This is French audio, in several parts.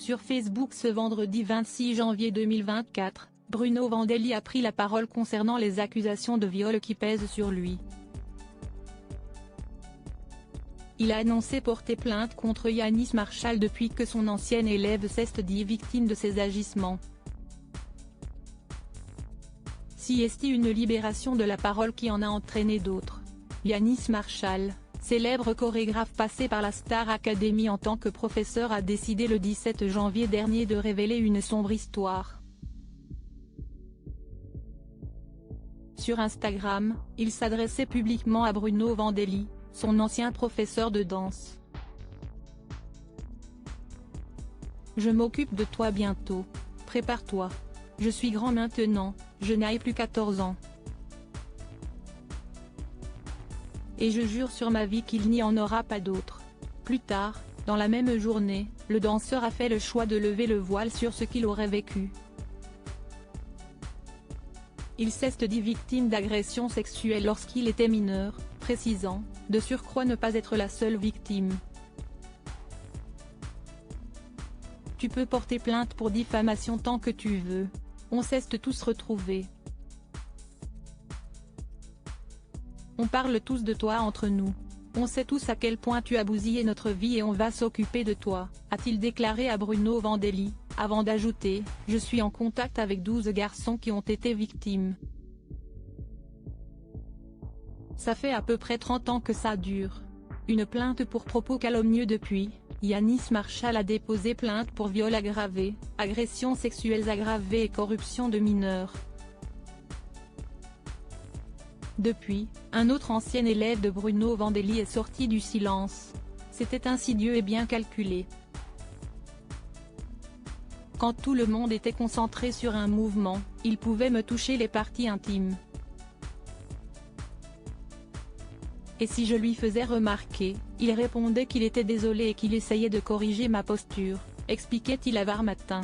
Sur Facebook ce vendredi 26 janvier 2024, Bruno Vandelli a pris la parole concernant les accusations de viol qui pèsent sur lui. Il a annoncé porter plainte contre Yanis Marshall depuis que son ancienne élève s'est dit victime de ses agissements. Si est une libération de la parole qui en a entraîné d'autres. Yanis Marshall, célèbre chorégraphe passé par la Star Academy en tant que professeur, a décidé le 17 janvier dernier de révéler une sombre histoire. Sur Instagram, il s'adressait publiquement à Bruno Vandelli, son ancien professeur de danse. « Je m'occupe de toi bientôt. Prépare-toi. Je suis grand maintenant, je n'ai plus 14 ans. Et je jure sur ma vie qu'il n'y en aura pas d'autres. » Plus tard, dans la même journée, le danseur a fait le choix de lever le voile sur ce qu'il aurait vécu. Il s'est dit victime d'agression sexuelle lorsqu'il était mineur, précisant, de surcroît, ne pas être la seule victime. « Tu peux porter plainte pour diffamation tant que tu veux. On s'est tous retrouvés. On parle tous de toi entre nous. On sait tous à quel point tu as bousillé notre vie et on va s'occuper de toi », a-t-il déclaré à Bruno Vandelli, avant d'ajouter « Je suis en contact avec 12 garçons qui ont été victimes. Ça fait à peu près 30 ans que ça dure. » Une plainte pour propos calomnieux depuis, Yanis Marshall a déposé plainte pour viol aggravé, agressions sexuelles aggravées et corruption de mineurs. Depuis, un autre ancien élève de Bruno Vandelli est sorti du silence. « C'était insidieux et bien calculé. Quand tout le monde était concentré sur un mouvement, il pouvait me toucher les parties intimes. Et si je lui faisais remarquer, il répondait qu'il était désolé et qu'il essayait de corriger ma posture, » expliquait-il à Var-Matin.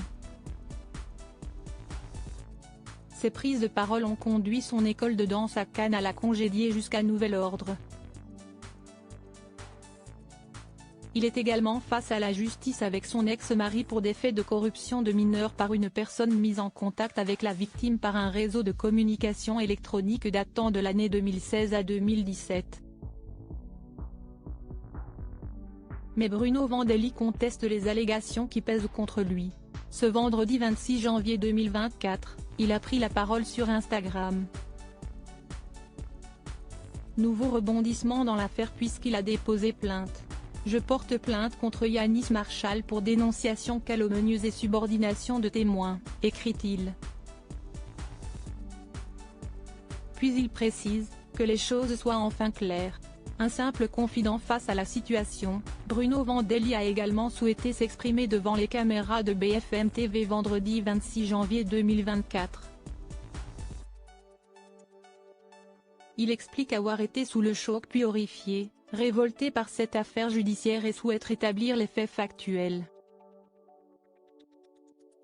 Ces prises de parole ont conduit son école de danse à Cannes à la congédier jusqu'à nouvel ordre. Il est également face à la justice avec son ex-mari pour des faits de corruption de mineurs par une personne mise en contact avec la victime par un réseau de communication électronique datant de l'année 2016 à 2017. Mais Bruno Vandelli conteste les allégations qui pèsent contre lui. Ce vendredi 26 janvier 2024, il a pris la parole sur Instagram. Nouveau rebondissement dans l'affaire puisqu'il a déposé plainte. « Je porte plainte contre Yanis Marshall pour dénonciation calomnieuse et subordination de témoins », écrit-il. Puis il précise, que les choses soient enfin claires. Un simple confident face à la situation, Bruno Vandelli a également souhaité s'exprimer devant les caméras de BFM TV vendredi 26 janvier 2024. Il explique avoir été sous le choc puis horrifié, révolté par cette affaire judiciaire et souhaite rétablir les faits factuels.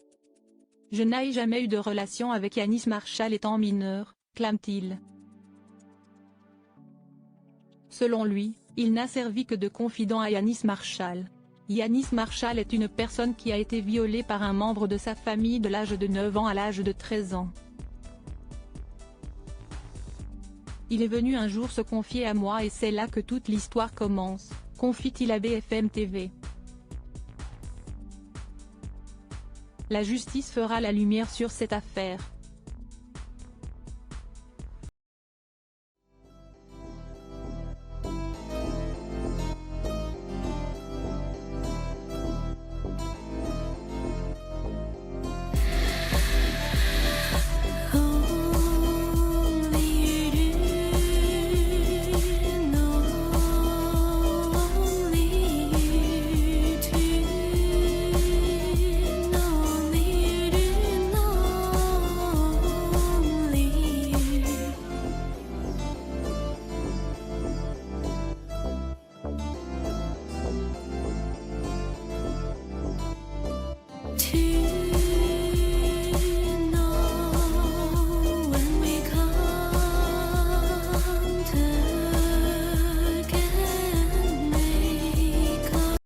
« Je n'ai jamais eu de relation avec Yanis Marshall étant mineur », clame-t-il. Selon lui, il n'a servi que de confident à Yanis Marshall. Yanis Marshall est une personne qui a été violée par un membre de sa famille de l'âge de 9 ans à l'âge de 13 ans. Il est venu un jour se confier à moi et c'est là que toute l'histoire commence, confie-t-il à BFM TV. La justice fera la lumière sur cette affaire.